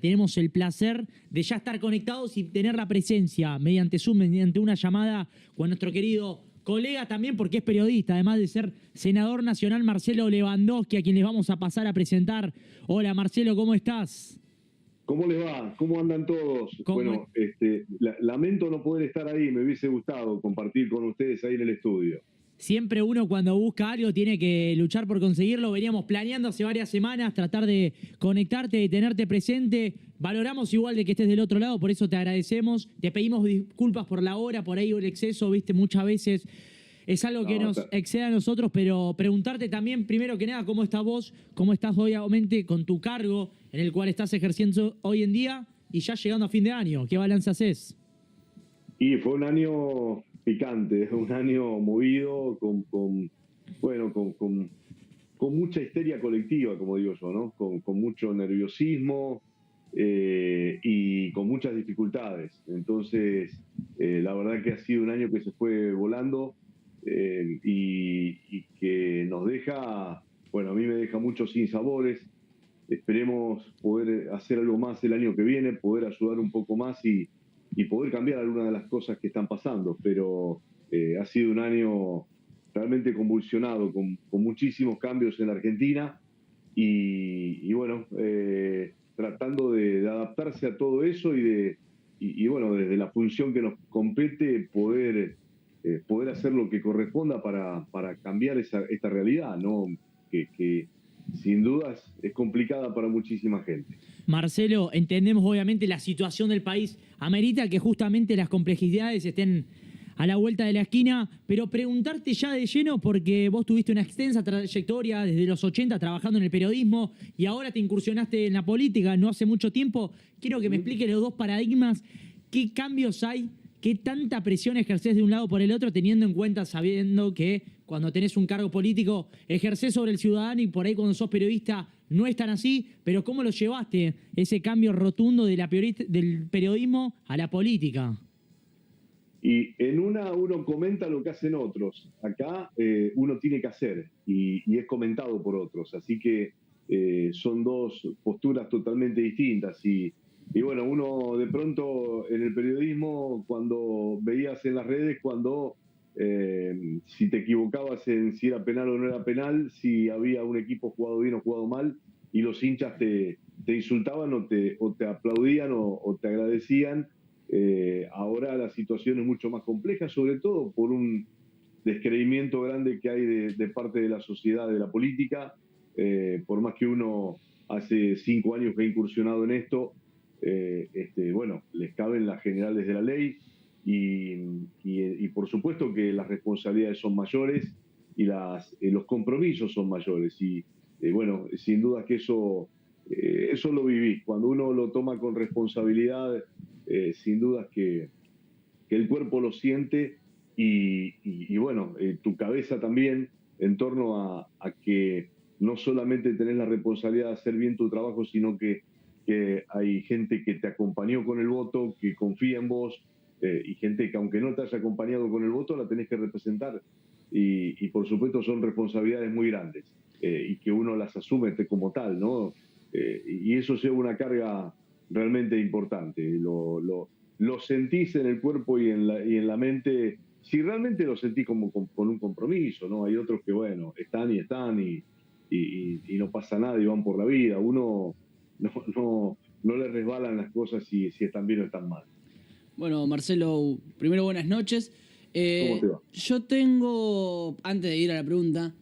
Tenemos el placer de ya estar conectados y tener la presencia mediante Zoom, mediante una llamada con nuestro querido colega también, porque es periodista, además de ser senador nacional, Marcelo Lewandowski, a quien les vamos a pasar a presentar. Hola Marcelo, ¿cómo estás? ¿Cómo les va? ¿Cómo andan todos? Bueno, lamento no poder estar ahí, me hubiese gustado compartir con ustedes ahí en el estudio. Siempre uno cuando busca algo tiene que luchar por conseguirlo. Veníamos planeando hace varias semanas tratar de conectarte, de tenerte presente. Valoramos igual de que estés del otro lado, por eso te agradecemos. Te pedimos disculpas por la hora, por ahí el exceso, viste, muchas veces es algo que nos excede a nosotros, pero preguntarte también, primero que nada, ¿cómo estás vos? ¿Cómo estás obviamente con tu cargo en el cual estás ejerciendo hoy en día y ya llegando a fin de año? ¿Qué balance haces? Y fue un año picante, un año movido con mucha histeria colectiva, como digo yo, ¿no? Con mucho nerviosismo y con muchas dificultades. Entonces, la verdad que ha sido un año que se fue volando y que nos deja, bueno, a mí me deja muchos sinsabores. Esperemos poder hacer algo más el año que viene, poder ayudar un poco más y poder cambiar algunas de las cosas que están pasando, pero ha sido un año realmente convulsionado, con muchísimos cambios en la Argentina y bueno, tratando de adaptarse a todo eso y bueno, desde la función que nos compete, poder hacer lo que corresponda para cambiar esta realidad, ¿no? Que sin dudas es complicada para muchísima gente. Marcelo, entendemos obviamente la situación del país amerita que justamente las complejidades estén a la vuelta de la esquina, pero preguntarte ya de lleno, porque vos tuviste una extensa trayectoria desde los 80 trabajando en el periodismo y ahora te incursionaste en la política no hace mucho tiempo. Quiero que me expliques los dos paradigmas, qué cambios hay, qué tanta presión ejercés de un lado por el otro, teniendo en cuenta, sabiendo que cuando tenés un cargo político ejercés sobre el ciudadano y por ahí cuando sos periodista no es tan así, pero ¿cómo lo llevaste ese cambio rotundo de del periodismo a la política? Y en una uno comenta lo que hacen otros. Acá uno tiene que hacer y es comentado por otros. Así que son dos posturas totalmente distintas. Y bueno, uno de pronto en el periodismo, cuando veías en las redes, cuando si te equivocabas en si era penal o no era penal, si había un equipo jugado bien o jugado mal, y los hinchas te insultaban o te aplaudían o te agradecían. Ahora la situación es mucho más compleja, sobre todo por un descreimiento grande que hay de parte de la sociedad, de la política. Por más que uno hace 5 años que ha incursionado en esto, bueno, les caben las generales de la ley y por supuesto que las responsabilidades son mayores y los compromisos son mayores. Y bueno, sin duda que eso lo viví. Cuando uno lo toma con responsabilidad, sin duda que el cuerpo lo siente y bueno, tu cabeza también en torno a que no solamente tenés la responsabilidad de hacer bien tu trabajo, sino que hay gente que te acompañó con el voto, que confía en vos, y gente que aunque no te haya acompañado con el voto, la tenés que representar. Y por supuesto son responsabilidades muy grandes y que uno las asume como tal, ¿no? Y eso lleva una carga realmente importante. Lo sentís en el cuerpo y en la mente, si realmente lo sentís como con un compromiso, ¿no? Hay otros que, bueno, están y no pasa nada y van por la vida. Uno no le resbalan las cosas si están bien o están mal. Bueno, Marcelo, primero buenas noches. ¿Cómo te va? Yo tengo, antes de ir a la pregunta,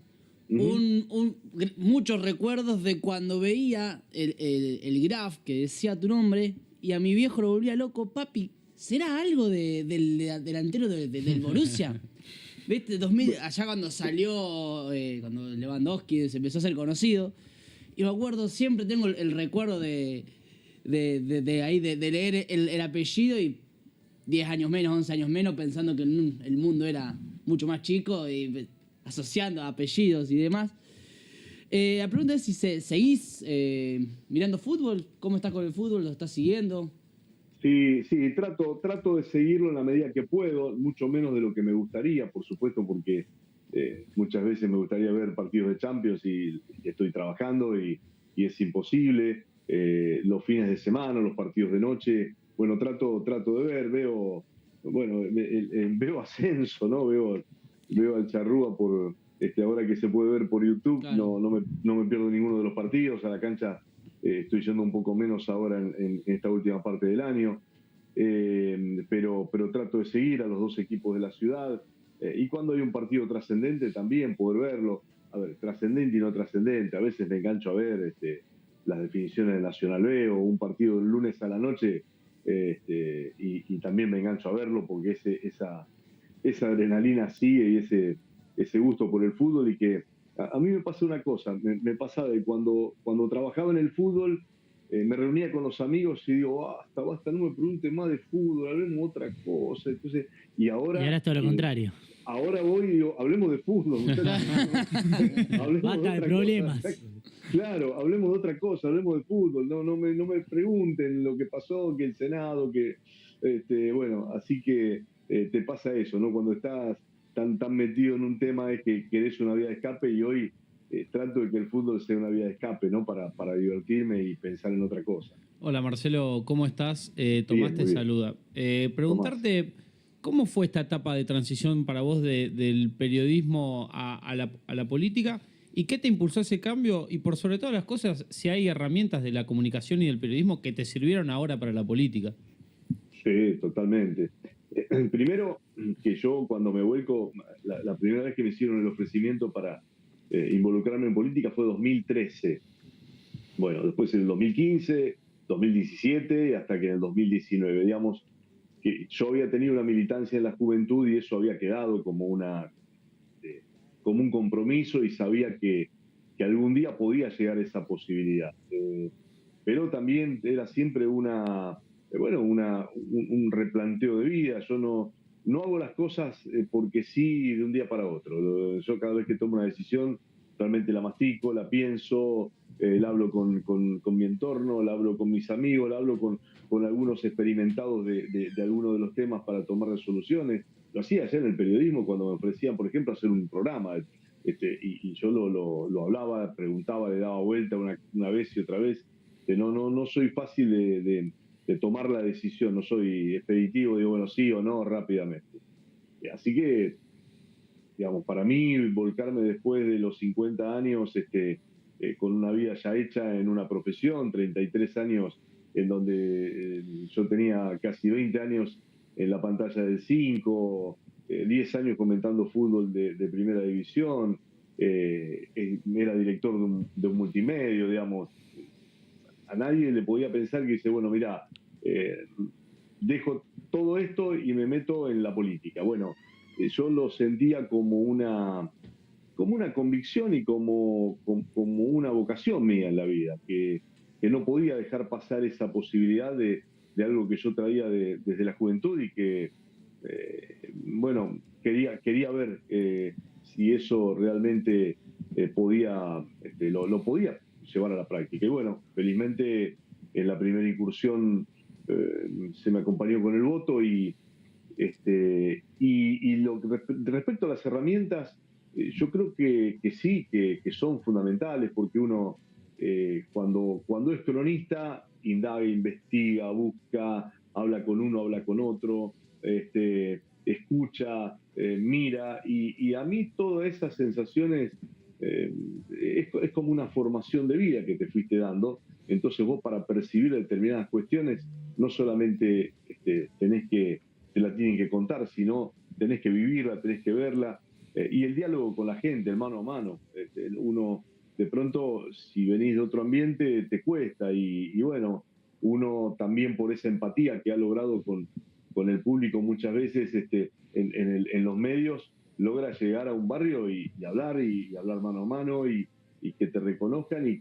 muchos recuerdos de cuando veía el graph que decía tu nombre y a mi viejo lo volvía loco. Papi, ¿será algo del delantero del Borussia? ¿Viste? Allá cuando salió, cuando Lewandowski se empezó a ser conocido. Y me acuerdo, siempre tengo el recuerdo de leer el apellido y 10 años menos, 11 años menos, pensando que el mundo era mucho más chico y asociando apellidos y demás. La pregunta es si seguís mirando fútbol, ¿cómo estás con el fútbol? ¿Lo estás siguiendo? Sí, trato de seguirlo en la medida que puedo, mucho menos de lo que me gustaría, por supuesto, porque muchas veces me gustaría ver partidos de Champions y estoy trabajando y es imposible. los fines de semana, los partidos de noche. Bueno, trato de ver, veo Ascenso, ¿no? Veo al Charrúa por ahora que se puede ver por YouTube. Claro. No me pierdo ninguno de los partidos. A la cancha estoy yendo un poco menos ahora en esta última parte del año. Pero trato de seguir a los dos equipos de la ciudad. Y cuando hay un partido trascendente también poder verlo. A ver, trascendente y no trascendente. A veces me engancho a ver las definiciones de Nacional B o un partido el lunes a la noche, y también me engancho a verlo porque esa adrenalina sigue y ese gusto por el fútbol. Y que a mí me pasa una cosa, me pasa de cuando trabajaba en el fútbol, me reunía con los amigos y digo, basta, no me pregunten más de fútbol, hablemos otra cosa. Entonces, y ahora es todo lo contrario. Ahora voy y digo, hablemos de fútbol. Basta de problemas. Claro, hablemos de otra cosa, hablemos de fútbol. No me pregunten lo que pasó, que el Senado, que bueno, así que te pasa eso, ¿no? Cuando estás tan metido en un tema es que querés una vía de escape, y hoy trato de que el fútbol sea una vía de escape, ¿no? Para divertirme y pensar en otra cosa. Hola Marcelo, ¿cómo estás? Tomás te saluda. Preguntarte, Tomás, ¿cómo fue esta etapa de transición para vos del periodismo a la política? ¿Y qué te impulsó ese cambio? Y por sobre todas las cosas, si hay herramientas de la comunicación y del periodismo que te sirvieron ahora para la política. Sí, totalmente. Primero, que yo cuando me vuelco, la primera vez que me hicieron el ofrecimiento para involucrarme en política fue 2013. Bueno, después en el 2015, 2017, hasta que en el 2019, digamos, que yo había tenido una militancia en la juventud y eso había quedado como un compromiso, y sabía que algún día podía llegar esa posibilidad. Pero también era siempre un replanteo de vida. Yo no hago las cosas porque sí de un día para otro. Yo cada vez que tomo una decisión realmente la mastico, la pienso, la hablo con mi entorno, la hablo con mis amigos, la hablo con algunos experimentados de algunos de los temas para tomar resoluciones. Lo hacía ayer en el periodismo cuando me ofrecían, por ejemplo, hacer un programa, y yo lo hablaba, preguntaba, le daba vuelta una vez y otra vez. No soy fácil de tomar la decisión, no soy expeditivo, digo, bueno, sí o no, rápidamente. Así que, digamos, para mí, volcarme después de los 50 años, con una vida ya hecha en una profesión, 33 años en donde yo tenía casi 20 años en la pantalla del 5, 10 años comentando fútbol de primera división, era director de un multimedio, digamos. A nadie le podía pensar que dice, bueno, mira, dejo todo esto y me meto en la política. Bueno, yo lo sentía como una convicción y como una vocación mía en la vida, que no podía dejar pasar esa posibilidad de algo que yo traía desde la juventud, y que, bueno, quería ver si eso realmente lo podía llevar a la práctica. Y bueno, felizmente en la primera incursión se me acompañó con el voto, y respecto a las herramientas, yo creo que sí, que son fundamentales, porque uno cuando es cronista indaga, investiga, busca, habla con uno, habla con otro, escucha, mira, y a mí todas esas sensaciones es como una formación de vida que te fuiste dando. Entonces vos, para percibir determinadas cuestiones, no solamente te la tienen que contar, sino tenés que vivirla, tenés que verla, y el diálogo con la gente, el mano a mano. Uno, de pronto, si venís de otro ambiente, te cuesta, y bueno, uno también, por esa empatía que ha logrado con el público muchas veces en los medios, logra llegar a un barrio y hablar mano a mano, y que te reconozcan, y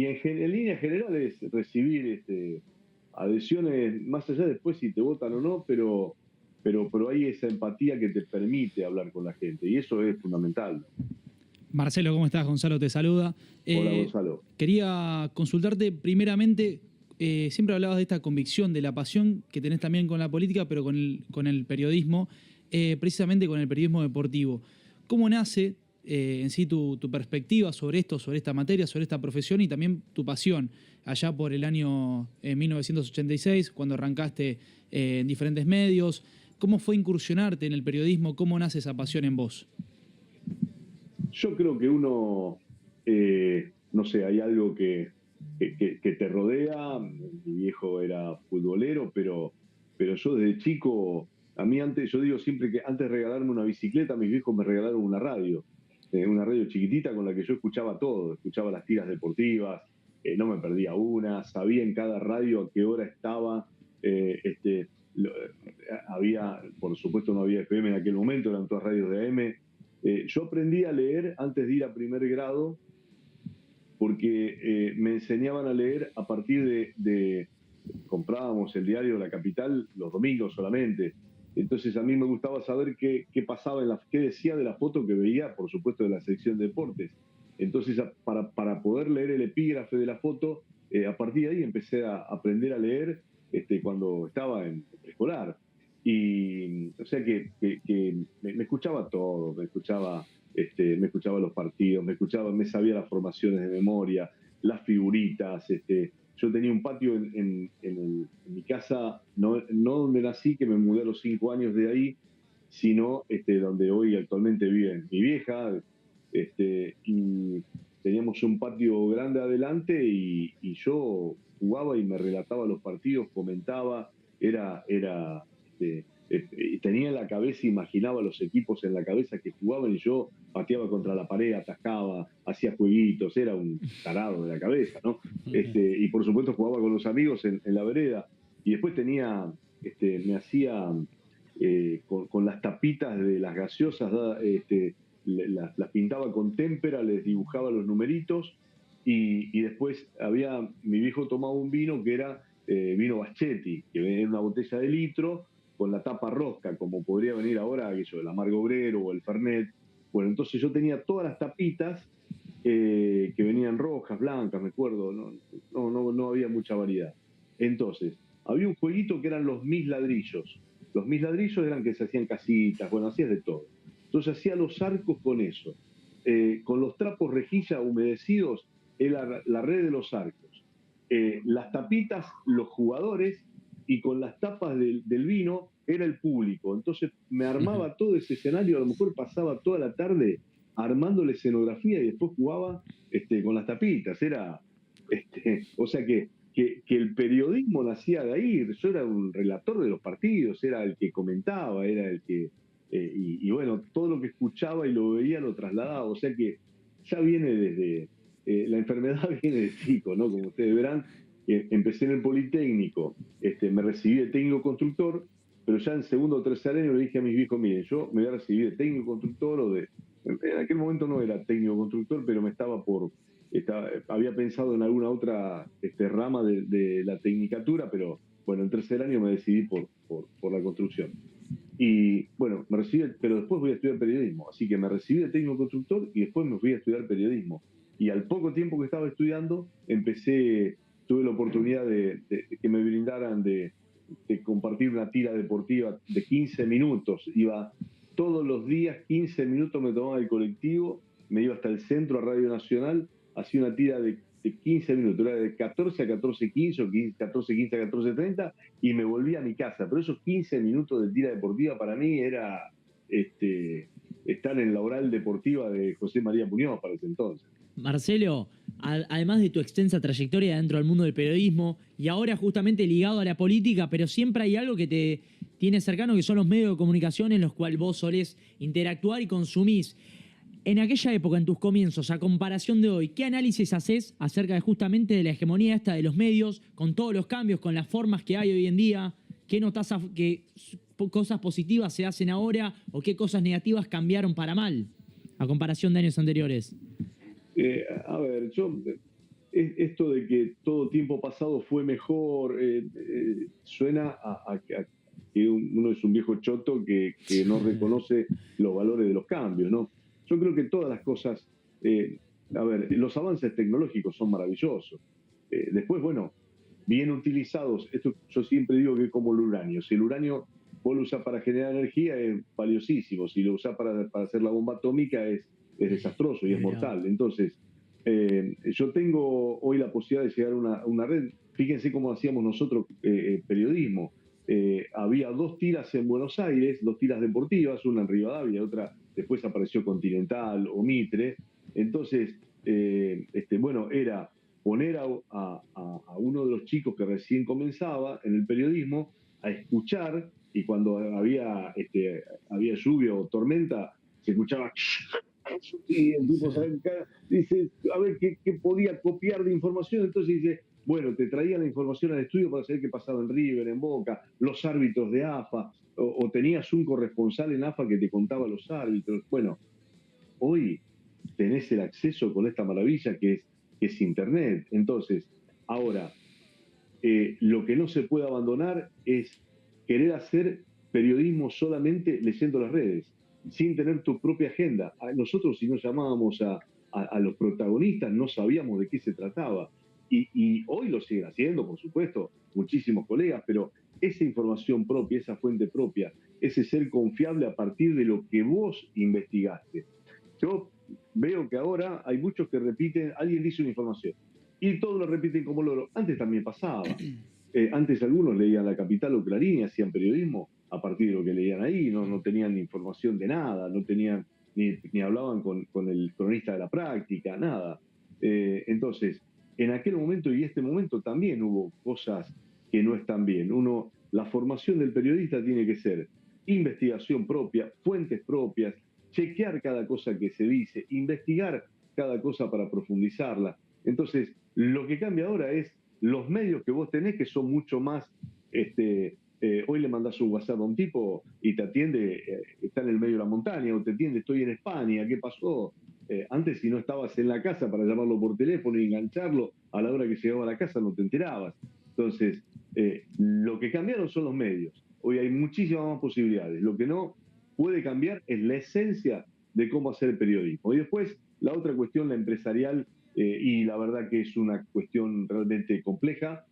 en líneas generales recibir adhesiones, más allá después si te votan o no, pero hay esa empatía que te permite hablar con la gente, y eso es fundamental. Marcelo, ¿cómo estás? Gonzalo te saluda. Hola, Gonzalo. Quería consultarte primeramente, siempre hablabas de esta convicción, de la pasión que tenés también con la política, pero con el periodismo, precisamente con el periodismo deportivo. ¿Cómo nace en sí tu perspectiva sobre esto, sobre esta materia, sobre esta profesión y también tu pasión. Allá por el año 1986, cuando arrancaste en diferentes medios, ¿cómo fue incursionarte en el periodismo? ¿Cómo nace esa pasión en vos? Yo creo que uno, no sé, hay algo que te rodea. Mi viejo era futbolero, pero yo desde chico, a mí antes, yo digo siempre que antes de regalarme una bicicleta, mis viejos me regalaron una radio chiquitita con la que yo escuchaba todo, escuchaba las tiras deportivas, no me perdía una, sabía en cada radio a qué hora estaba, lo- había, por supuesto no había FM en aquel momento, eran todas radios de AM. Yo aprendí a leer antes de ir a primer grado porque me enseñaban a leer a partir comprábamos el diario La Capital los domingos solamente. Entonces a mí me gustaba saber qué pasaba, qué decía de la foto que veía, por supuesto, de la sección de deportes. Entonces, para poder leer el epígrafe de la foto, a partir de ahí empecé a aprender a leer cuando estaba en preescolar. Y, o sea que me escuchaba todo, me escuchaba los partidos, me sabía las formaciones de memoria, las figuritas. Yo tenía un patio en mi casa, no donde nací, que me mudé a los 5 años de ahí, sino donde hoy actualmente vive mi vieja. Y teníamos un patio grande adelante y yo jugaba y me relataba los partidos, comentaba, tenía en la cabeza, imaginaba los equipos en la cabeza que jugaban y yo pateaba contra la pared, atajaba, hacía jueguitos, era un tarado de la cabeza, ¿no? Y por supuesto jugaba con los amigos en la vereda. Y después me hacía con las tapitas de las gaseosas, las pintaba con témpera, les dibujaba los numeritos y después mi viejo tomaba un vino que era vino Baschetti, que venía en una botella de litro con la tapa rosca, como podría venir ahora aquello, el Amargo Obrero o el Fernet. Bueno, entonces yo tenía todas las tapitas que venían rojas, blancas, me acuerdo, no había mucha variedad. Entonces, había un jueguito que eran los mis ladrillos. Los mis ladrillos eran que se hacían casitas, bueno, hacías de todo. Entonces hacía los arcos con eso. Con los trapos rejilla humedecidos, era la red de los arcos. Las tapitas, los jugadores, y con las tapas del vino era el público. Entonces me armaba todo ese escenario, a lo mejor pasaba toda la tarde armando la escenografía y después jugaba con las tapitas. O sea que el periodismo nacía de ahí. Yo era un relator de los partidos, era el que comentaba, era el que... y bueno, todo lo que escuchaba y lo veía lo trasladaba. O sea que ya viene desde... la enfermedad viene de chico, ¿no? Como ustedes verán, empecé en el Politécnico, me recibí de técnico constructor, pero ya en segundo o tercer año le dije a mis viejos, miren, yo me voy a recibir de técnico constructor en aquel momento no era técnico constructor, pero había pensado en alguna otra rama de la tecnicatura, pero bueno, en tercer año me decidí por la construcción. Y bueno, me recibí, pero después voy a estudiar periodismo, así que me recibí de técnico constructor y después me fui a estudiar periodismo. Y al poco tiempo que estaba estudiando, tuve la oportunidad de que me brindaran de compartir una tira deportiva de 15 minutos. Iba todos los días, 15 minutos me tomaba el colectivo, me iba hasta el centro a Radio Nacional, hacía una tira de 15 minutos, era de 14 a 14:15 o 14:15 a 14:30 y me volví a mi casa. Pero esos 15 minutos de tira deportiva para mí era estar en la oral deportiva de José María Muñoz para ese entonces. Marcelo, además de tu extensa trayectoria dentro del mundo del periodismo y ahora justamente ligado a la política, pero siempre hay algo que te tiene cercano, que son los medios de comunicación en los cuales vos solés interactuar y consumís. En aquella época, en tus comienzos, a comparación de hoy, ¿qué análisis haces acerca justamente de la hegemonía esta de los medios, con todos los cambios, con las formas que hay hoy en día? ¿Qué notas qué cosas positivas se hacen ahora o qué cosas negativas cambiaron para mal a comparación de años anteriores? A ver, esto de que todo tiempo pasado fue mejor, suena a que uno es un viejo choto que no reconoce los valores de los cambios, ¿no? Yo creo que todas las cosas, a ver, los avances tecnológicos son maravillosos. Después, bueno, bien utilizados, esto yo siempre digo que es como el uranio. Si el uranio vos lo usás para generar energía es valiosísimo, si lo usás para hacer la bomba atómica es es desastroso y es Mirá. mortal. Entonces, yo tengo hoy la posibilidad de llegar a una red. Fíjense cómo hacíamos nosotros periodismo. Había 2 tiras en Buenos Aires, 2 tiras deportivas, una en Rivadavia, otra después apareció Continental o Mitre. Entonces, bueno, era poner a uno de los chicos que recién comenzaba en el periodismo a escuchar, y cuando había lluvia o tormenta, se escuchaba y el tipo dice, a ver qué podía copiar de información. Entonces dice, bueno, te traía la información al estudio para saber qué pasaba en River, en Boca, los árbitros de AFA, o tenías un corresponsal en AFA que te contaba los árbitros. Bueno, hoy tenés el acceso con esta maravilla que es Internet. Entonces, ahora, lo que no se puede abandonar es querer hacer periodismo solamente leyendo las redes, sin tener tu propia agenda. Nosotros, si no llamábamos a los protagonistas, no sabíamos de qué se trataba. Y hoy lo siguen haciendo, por supuesto, muchísimos colegas, pero esa información propia, esa fuente propia, ese ser confiable a partir de lo que vos investigaste. Yo veo que ahora hay muchos que repiten, alguien dice una información, y todos lo repiten como loro. Antes también pasaba. Antes algunos leían La Capital o Clarín y hacían periodismo a partir de lo que leían ahí, no tenían información de nada, no tenían ni hablaban con el cronista de la práctica, nada. Entonces, en aquel momento y este momento también hubo cosas que no están bien. La formación del periodista tiene que ser investigación propia, fuentes propias, chequear cada cosa que se dice, investigar cada cosa para profundizarla. Entonces, lo que cambia ahora es los medios que vos tenés, que son mucho más, hoy le mandás un WhatsApp a un tipo y te atiende, está en el medio de la montaña, o te atiende, estoy en España, ¿qué pasó? Antes, si no estabas en la casa para llamarlo por teléfono y engancharlo, a la hora que llegaba a la casa no te enterabas. Entonces, lo que cambiaron son los medios. Hoy hay muchísimas más posibilidades. Lo que no puede cambiar es la esencia de cómo hacer el periodismo. Y después, la otra cuestión, la empresarial, y la verdad que es una cuestión realmente compleja.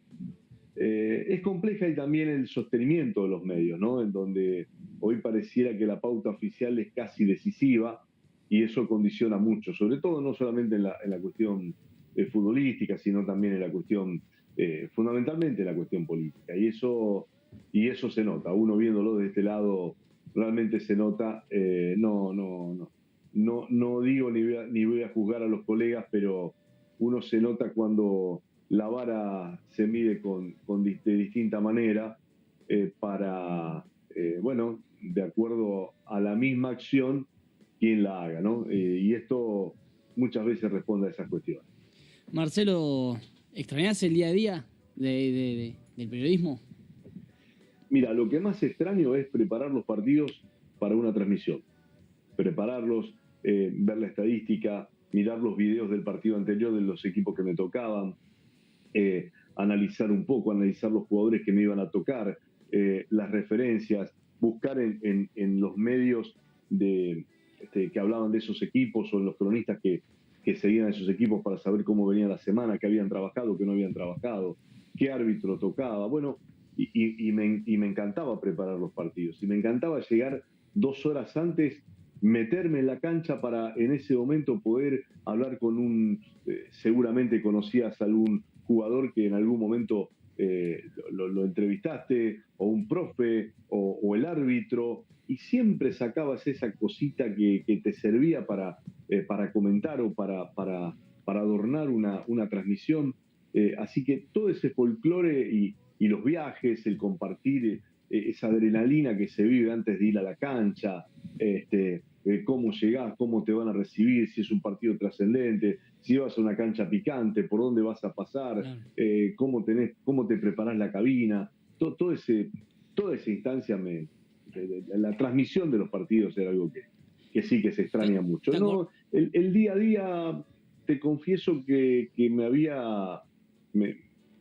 Es compleja, y también el sostenimiento de los medios, ¿no? En donde hoy pareciera que la pauta oficial es casi decisiva, y eso condiciona mucho, sobre todo no solamente en la cuestión futbolística, sino también en la cuestión, fundamentalmente en la cuestión política. Y eso se nota. Uno viéndolo de este lado, realmente se nota. No digo ni voy a juzgar a los colegas, pero uno se nota cuando la vara se mide de distinta manera, bueno, de acuerdo a la misma acción, quien la haga, ¿no? Y esto muchas veces responde a esas cuestiones. Marcelo, ¿extrañás el día a día del periodismo? Mira, lo que más extraño es preparar los partidos para una transmisión. Prepararlos, ver la estadística, mirar los videos del partido anterior de los equipos que me tocaban, analizar un poco, analizar los jugadores que me iban a tocar, las referencias, buscar en los medios que hablaban de esos equipos, o en los cronistas que seguían a esos equipos, para saber cómo venía la semana, qué habían trabajado, qué no habían trabajado, qué árbitro tocaba. Bueno, y me encantaba preparar los partidos, y me encantaba llegar 2 horas antes, meterme en la cancha para en ese momento poder hablar con seguramente conocías a algún jugador que en algún momento lo entrevistaste, o un profe, o el árbitro, y siempre sacabas esa cosita que te servía para comentar, o para adornar una transmisión. Así que todo ese folclore y los viajes, el compartir esa adrenalina que se vive antes de ir a la cancha, cómo llegás, cómo te van a recibir, si es un partido trascendente, si vas a una cancha picante, por dónde vas a pasar, Claro. cómo te preparás la cabina, toda esa instancia, la transmisión de los partidos era algo que sí que se extraña mucho. No, el día a día, te confieso que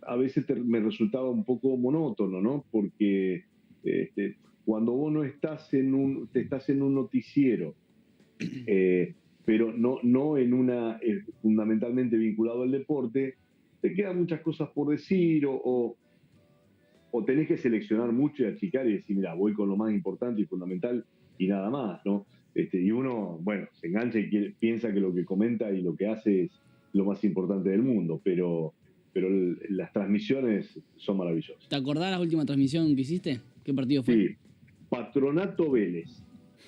a veces me resultaba un poco monótono, ¿no? Porque cuando vos no estás estás en un noticiero, pero no en fundamentalmente vinculado al deporte, te quedan muchas cosas por decir, o tenés que seleccionar mucho y achicar y decir, mira, voy con lo más importante y fundamental y nada más, ¿no? y uno, bueno, se engancha y piensa que lo que comenta y lo que hace es lo más importante del mundo, pero las transmisiones son maravillosas. ¿Te acordás la última transmisión que hiciste? ¿Qué partido fue? Sí, Patronato Vélez.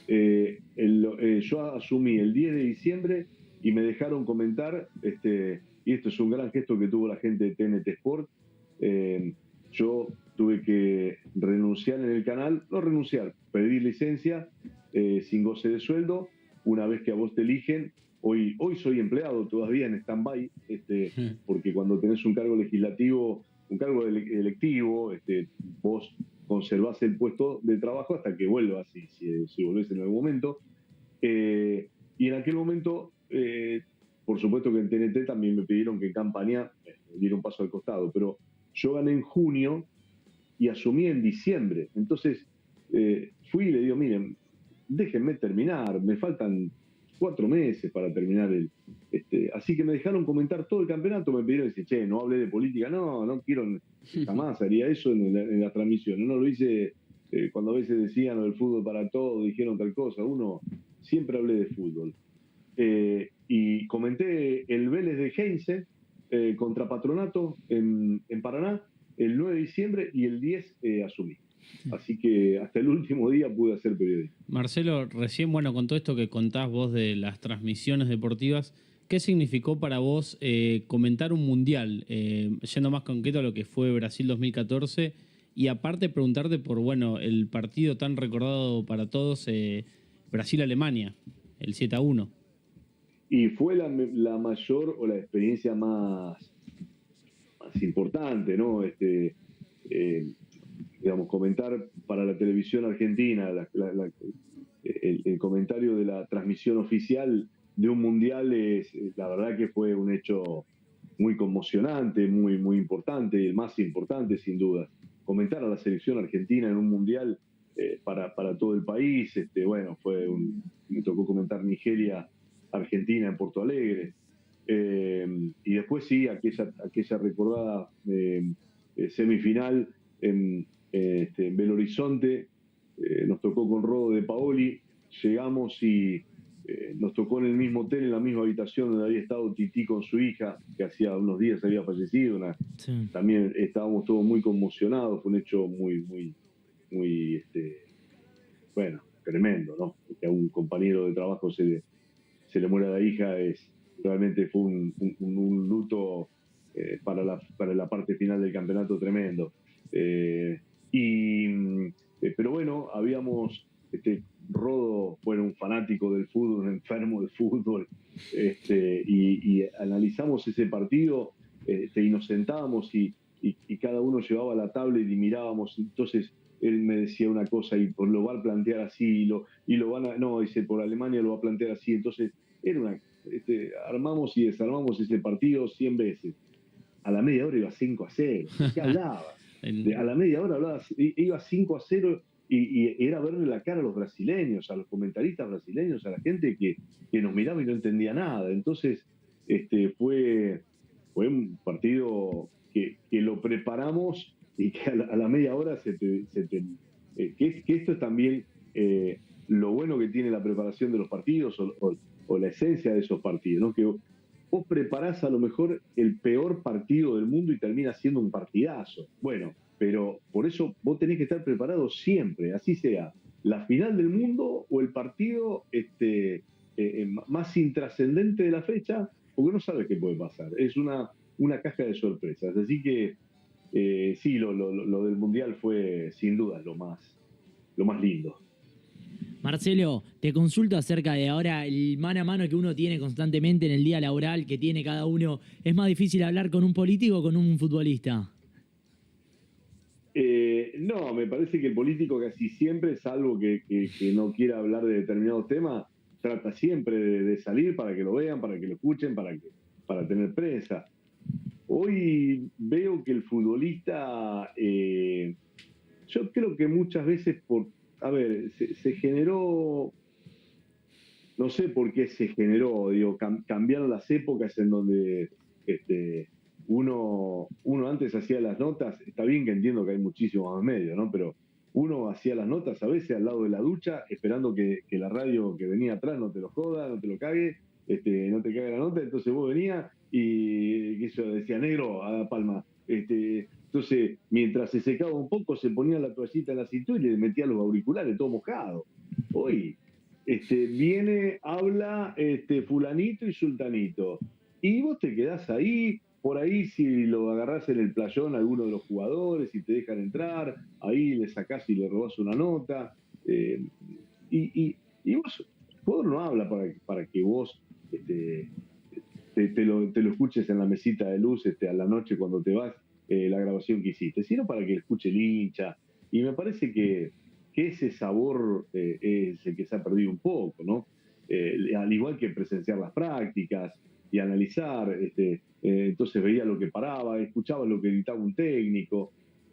Yo asumí el 10 de diciembre y me dejaron comentar, y esto es un gran gesto que tuvo la gente de TNT Sport. Yo tuve que renunciar en el canal, no renunciar, pedir licencia sin goce de sueldo. Una vez que a vos te eligen, hoy soy empleado todavía en stand-by, porque cuando tenés un cargo legislativo, un cargo electivo, vos conservás el puesto de trabajo hasta que vuelvas, si volvés en algún momento. Y en aquel momento, por supuesto que en TNT también me pidieron que en campaña diera un paso al costado, pero yo gané en junio y asumí en diciembre. Entonces fui y le digo, miren, déjenme terminar, me faltan 4 meses para terminar así que me dejaron comentar todo el campeonato, me pidieron decir, che, no hablé de política, no quiero, jamás haría eso en la transmisión, no lo hice cuando a veces decían lo del fútbol para todos, dijeron tal cosa, siempre hablé de fútbol. Y comenté el Vélez de Heinze contra Patronato en Paraná el 9 de diciembre y el 10 asumí. Así que hasta el último día pude hacer periodismo. Marcelo, recién, con todo esto que contás vos de las transmisiones deportivas, ¿qué significó para vos comentar un mundial? Yendo más concreto a lo que fue Brasil 2014, y aparte preguntarte por, el partido tan recordado para todos, Brasil-Alemania, el 7-1. Y fue la mayor o la experiencia más importante, ¿no? Digamos, comentar para la televisión argentina, el comentario de la transmisión oficial de un mundial la verdad que fue un hecho muy conmocionante, muy, muy importante, el más importante sin duda. Comentar a la selección argentina en un mundial para todo el país, me tocó comentar Nigeria-Argentina en Porto Alegre, y después sí, aquella recordada semifinal en Belo Horizonte, nos tocó con Rodo de Paoli, llegamos y nos tocó en el mismo hotel, en la misma habitación donde había estado Tití con su hija, que hacía unos días había fallecido. Sí. También estábamos todos muy conmocionados, fue un hecho muy, muy, muy, tremendo, ¿no? Que a un compañero de trabajo se le muera la hija, realmente fue un luto para la parte final del campeonato tremendo. Pero bueno, habíamos, Rodo fue un fanático del fútbol, un enfermo del fútbol, y analizamos ese partido, y nos sentábamos y cada uno llevaba la tablet y mirábamos. Entonces él me decía una cosa y lo va a plantear así, y lo van a, no, dice, por Alemania lo va a plantear así. Entonces armamos y desarmamos ese partido 100 veces. A la media hora iba 5-0. ¿Qué hablaba? A la media hora iba 5-0 y era verle la cara a los brasileños, a los comentaristas brasileños, a la gente que nos miraba y no entendía nada. Entonces, fue un partido que lo preparamos y que a la media hora que esto es también lo bueno que tiene la preparación de los partidos o la esencia de esos partidos, ¿no? Que vos preparás a lo mejor el peor partido del mundo y termina siendo un partidazo. Bueno, pero por eso vos tenés que estar preparado siempre, así sea la final del mundo o el partido más intrascendente de la fecha, porque no sabes qué puede pasar. Es una caja de sorpresas. Así que sí, lo del Mundial fue sin duda lo más lindo. Marcelo, te consulto acerca de ahora el mano a mano que uno tiene constantemente en el día laboral que tiene cada uno. ¿Es más difícil hablar con un político o con un futbolista? No, me parece que el político casi siempre, salvo que no quiera hablar de determinados temas, trata siempre de salir para que lo vean, para que lo escuchen, para tener prensa. Hoy veo que el futbolista, yo creo que muchas veces se generó, no sé por qué se generó, cambiaron las épocas en donde uno antes hacía las notas, está bien que entiendo que hay muchísimos más medios, ¿no? Pero uno hacía las notas a veces al lado de la ducha, esperando que la radio que venía atrás no te lo joda, no te lo cague, no te cague la nota. Entonces vos venías y que eso decía negro a la palma. Entonces, mientras se secaba un poco, se ponía la toallita en la cintura y le metía los auriculares, todo mojado. Hoy viene, habla fulanito y sultanito. Y vos te quedás ahí, por ahí si lo agarrás en el playón a alguno de los jugadores y te dejan entrar, ahí le sacás y le robás una nota. Y vos, el jugador no habla para que vos te lo escuches en la mesita de luz a la noche cuando te vas, la grabación que hiciste, sino para que lo escuche el hincha. Y me parece que ese sabor es el que se ha perdido un poco, ¿no? Al igual que presenciar las prácticas y analizar, entonces veía lo que paraba, escuchaba lo que gritaba un técnico.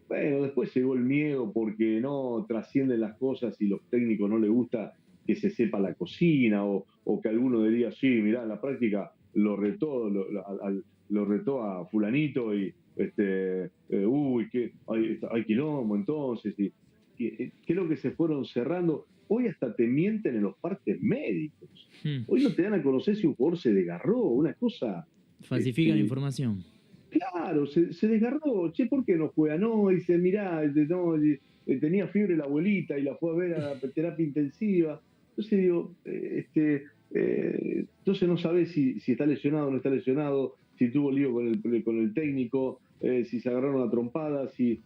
Bueno, después llegó el miedo porque no trascienden las cosas y los técnicos no les gusta que se sepa la cocina o que alguno diría, sí, mirá, en la práctica lo retó a fulanito y uy, que hay quilombo entonces. Creo que se fueron cerrando. Hoy hasta te mienten en los partes médicos. Hoy no te dan a conocer si un jugador se desgarró, una cosa. Falsifican información. Claro, se desgarró. Che, ¿por qué no juega? No, dice, mirá, no, tenía fiebre la abuelita y la fue a ver a terapia intensiva. Entonces digo, entonces no sabés si está lesionado o no está lesionado, si tuvo lío con el técnico, si se agarraron a trompadas, si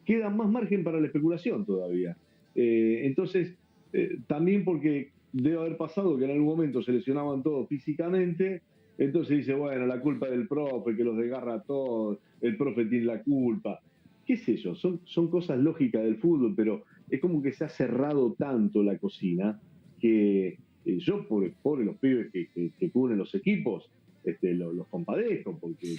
queda más margen para la especulación todavía. Entonces, también porque debe haber pasado que en algún momento se lesionaban todos físicamente, entonces dice, bueno, la culpa es del profe, que los desgarra a todos, el profe tiene la culpa. ¿Qué sé yo? Son cosas lógicas del fútbol, pero es como que se ha cerrado tanto la cocina que yo, por los pibes que cubren los equipos, los compadezco, porque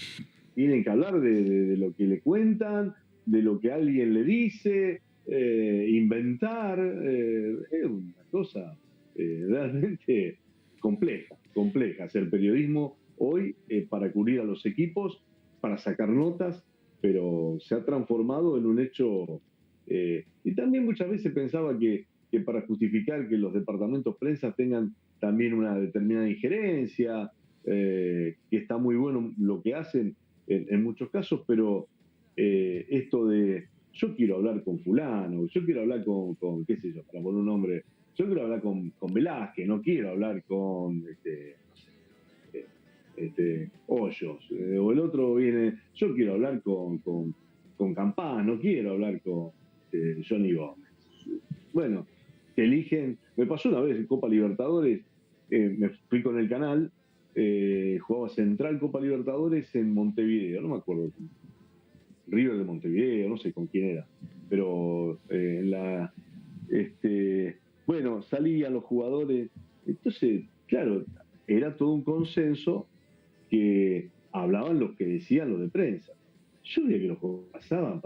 tienen que hablar de lo que le cuentan, de lo que alguien le dice, inventar, es una cosa realmente compleja hacer periodismo hoy para cubrir a los equipos, para sacar notas, pero se ha transformado en un hecho, y también muchas veces pensaba que para justificar que los departamentos prensa tengan también una determinada injerencia, que está muy bueno lo que hacen en muchos casos, pero esto de yo quiero hablar con fulano, yo quiero hablar con qué sé yo, para poner un nombre, yo quiero hablar con Velázquez, no quiero hablar con Hoyos, o el otro viene, yo quiero hablar con Campán, no quiero hablar con Johnny Gómez. Bueno, te eligen, me pasó una vez en Copa Libertadores, me fui con el canal, jugaba Central Copa Libertadores en Montevideo, no me acuerdo, River de Montevideo, no sé con quién era, pero bueno, salían los jugadores, entonces, claro, era todo un consenso que hablaban los que decían los de prensa. Yo veía que los jugadores pasaban,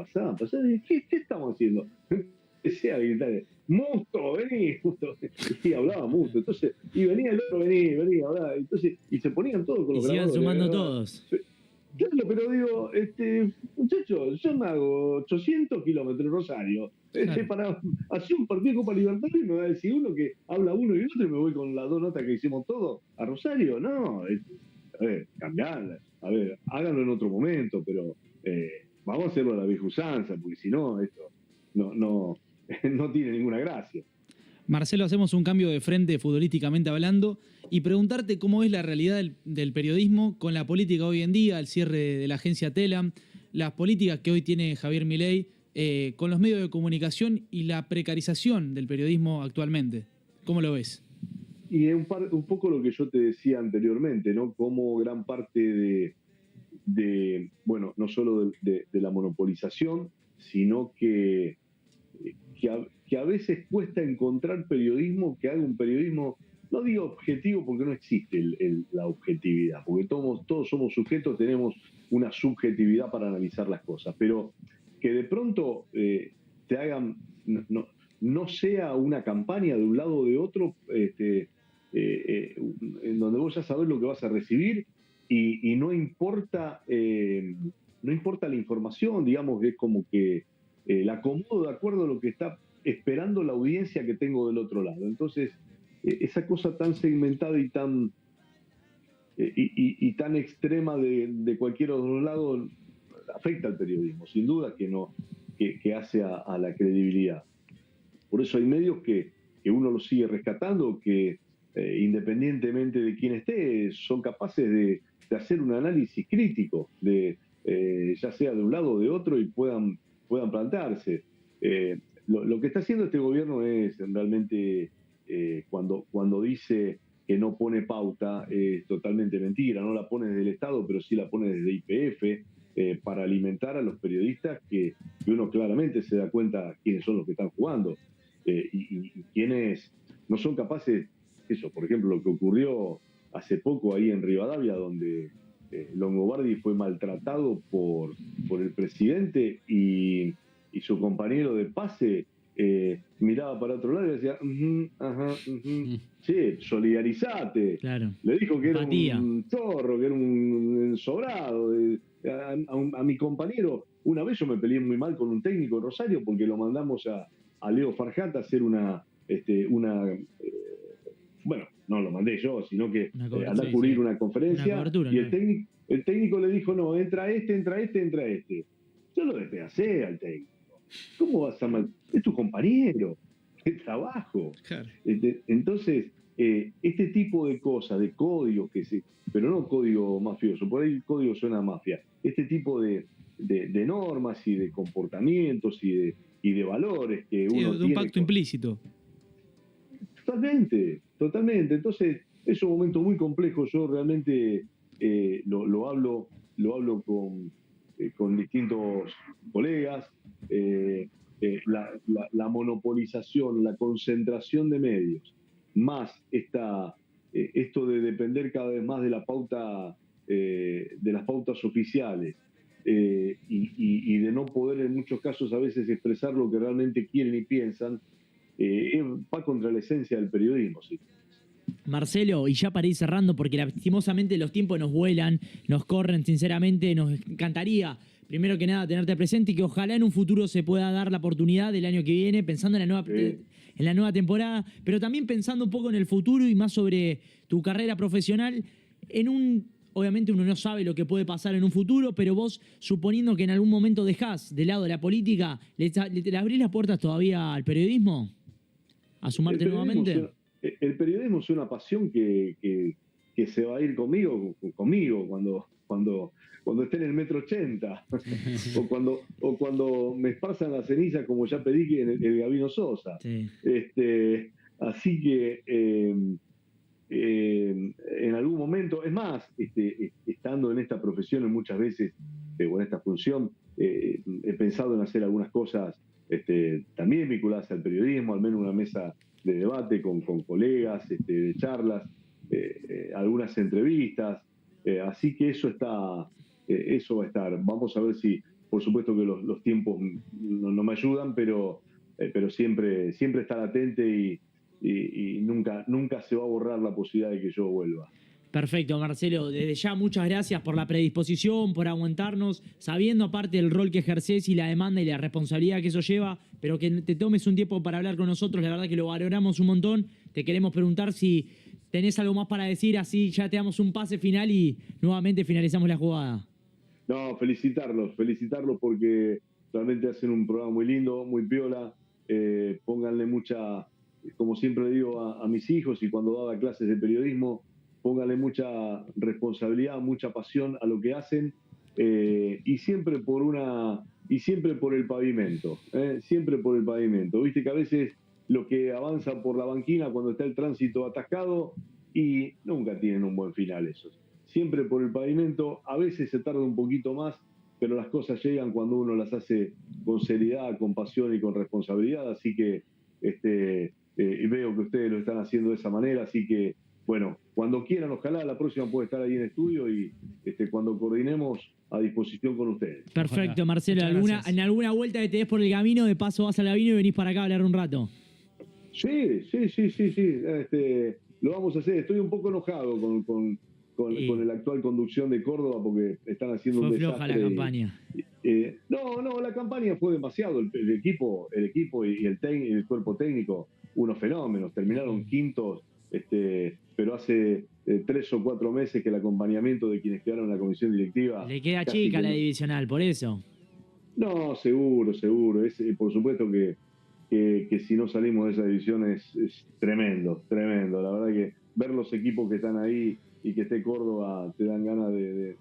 y ¿qué estamos haciendo? Empecé a gritar, Musto, vení, Musto, y hablaba Musto, entonces, y venía el otro, vení, hablaba, entonces, y se ponían todos con los Y sigan grabadores, sumando ¿verdad? todos. Claro, pero digo, muchachos, yo me hago 800 kilómetros Rosario, para hacer un partido de Copa Libertadores y me va a decir uno que habla uno y otro y me voy con las dos notas que hicimos todos a Rosario. No, a ver, cambiarla, a ver, háganlo en otro momento, pero vamos a hacerlo a la vieja usanza, porque si no, esto no tiene ninguna gracia. Marcelo, hacemos un cambio de frente futbolísticamente hablando y preguntarte cómo es la realidad del periodismo con la política hoy en día, el cierre de la agencia Telam, las políticas que hoy tiene Javier Milei con los medios de comunicación y la precarización del periodismo actualmente. ¿Cómo lo ves? Y es un poco lo que yo te decía anteriormente, ¿no? Como gran parte bueno, no solo de la monopolización, sino que a veces cuesta encontrar periodismo que haga un periodismo, no digo objetivo porque no existe la objetividad, porque todos somos sujetos, tenemos una subjetividad para analizar las cosas, pero que de pronto te hagan, no sea una campaña de un lado o de otro, en donde vos ya sabés lo que vas a recibir y no importa la información, digamos que es como que la acomodo de acuerdo a lo que está esperando la audiencia que tengo del otro lado. Entonces, esa cosa tan segmentada y tan extrema de cualquier otro lado afecta al periodismo, sin duda que hace a la credibilidad. Por eso hay medios que uno los sigue rescatando, que independientemente de quién esté, son capaces de hacer un análisis crítico, ya sea de un lado o de otro, y puedan plantearse. Lo que está haciendo este gobierno es realmente, cuando dice que no pone pauta, es totalmente mentira. No la pone desde el Estado, pero sí la pone desde YPF, para alimentar a los periodistas que uno claramente se da cuenta quiénes son los que están jugando, y quiénes no son capaces. Eso, por ejemplo, lo que ocurrió hace poco ahí en Rivadavia, donde Longobardi fue maltratado por el presidente, y su compañero de pase miraba para otro lado y decía, sí, solidarizate. Claro. Le dijo que era Empatía. un chorro, que era un sobrado. A mi compañero, una vez yo me peleé muy mal con un técnico de Rosario porque lo mandamos a Leo Farjat a hacer bueno, no lo mandé yo, sino que andar a cubrir una conferencia, Una cobertura, y ¿no? el técnico le dijo, no, entra este. Yo lo despedacé al técnico. ¿Cómo vas a mal? Es tu compañero de trabajo. Claro. Entonces, este tipo de cosas, de códigos, pero no código mafioso, por ahí el código suena a mafia, este tipo de normas y de comportamientos y de valores que Sí, uno de un tiene pacto implícito. Totalmente. Entonces, es un momento muy complejo. Yo realmente lo hablo con distintos colegas. La monopolización, la concentración de medios, más esto de depender cada vez más de la pauta, de las pautas oficiales, y de no poder en muchos casos a veces expresar lo que realmente quieren y piensan, va contra la esencia del periodismo, sí. Marcelo, y ya para ir cerrando, porque lastimosamente los tiempos nos vuelan, nos corren, sinceramente, nos encantaría, primero que nada, tenerte presente y que ojalá en un futuro se pueda dar la oportunidad del año que viene, pensando en la nueva temporada, pero también pensando un poco en el futuro y más sobre tu carrera profesional. Obviamente uno no sabe lo que puede pasar en un futuro, pero vos, suponiendo que en algún momento dejás de lado la política, ¿le abrís las puertas todavía al periodismo? ¿A sumarte nuevamente? El periodismo es una pasión que se va a ir conmigo cuando esté en el 1,80 m, o cuando me esparzan las cenizas, como ya pedí que en el Gabino Sosa. Sí. Así que en algún momento, es más, estando en esta profesión muchas veces, o en esta función, he pensado en hacer algunas cosas también vinculadas al periodismo, al menos una mesa de debate con colegas, de charlas, algunas entrevistas, así que eso va a estar. Vamos a ver si, por supuesto que los tiempos no me ayudan, pero siempre estar atento, y nunca se va a borrar la posibilidad de que yo vuelva. Perfecto, Marcelo. Desde ya, muchas gracias por la predisposición, por aguantarnos, sabiendo aparte el rol que ejercés y la demanda y la responsabilidad que eso lleva, pero que te tomes un tiempo para hablar con nosotros, la verdad que lo valoramos un montón. Te queremos preguntar si tenés algo más para decir, así ya te damos un pase final y nuevamente finalizamos la jugada. No, felicitarlos porque realmente hacen un programa muy lindo, muy piola. Pónganle mucha, como siempre le digo a mis hijos y cuando daba clases de periodismo, pónganle mucha responsabilidad, mucha pasión a lo que hacen, y siempre por el pavimento, siempre por el pavimento. Viste que a veces lo que avanza por la banquina cuando está el tránsito atascado, y nunca tienen un buen final esos. Siempre por el pavimento, a veces se tarda un poquito más, pero las cosas llegan cuando uno las hace con seriedad, con pasión y con responsabilidad, así que veo que ustedes lo están haciendo de esa manera, así que bueno, cuando quieran, ojalá la próxima pueda estar ahí en estudio, y cuando coordinemos, a disposición con ustedes. Perfecto, Ojalá. Marcelo. En alguna vuelta que te des por el camino, de paso vas al Gabino y venís para acá a hablar un rato. Sí. Lo vamos a hacer. Estoy un poco enojado con la actual conducción de Córdoba porque están haciendo un Fue desastre. floja la campaña. No, la campaña fue demasiado. El equipo y el cuerpo técnico, unos fenómenos. Terminaron quintos, pero hace 3 o 4 meses que el acompañamiento de quienes quedaron en la comisión directiva. Le queda casi chica que la no. divisional, por eso. No, seguro. Por supuesto que si no salimos de esa división es tremendo. La verdad que ver los equipos que están ahí y que esté Córdoba te dan ganas de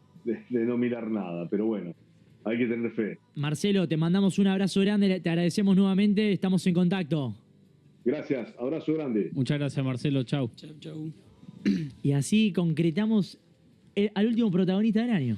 no mirar nada. Pero bueno, hay que tener fe. Marcelo, te mandamos un abrazo grande, te agradecemos nuevamente, estamos en contacto. Gracias, abrazo grande. Muchas gracias, Marcelo. Chau. Chau, chau. Y así concretamos al último protagonista del año.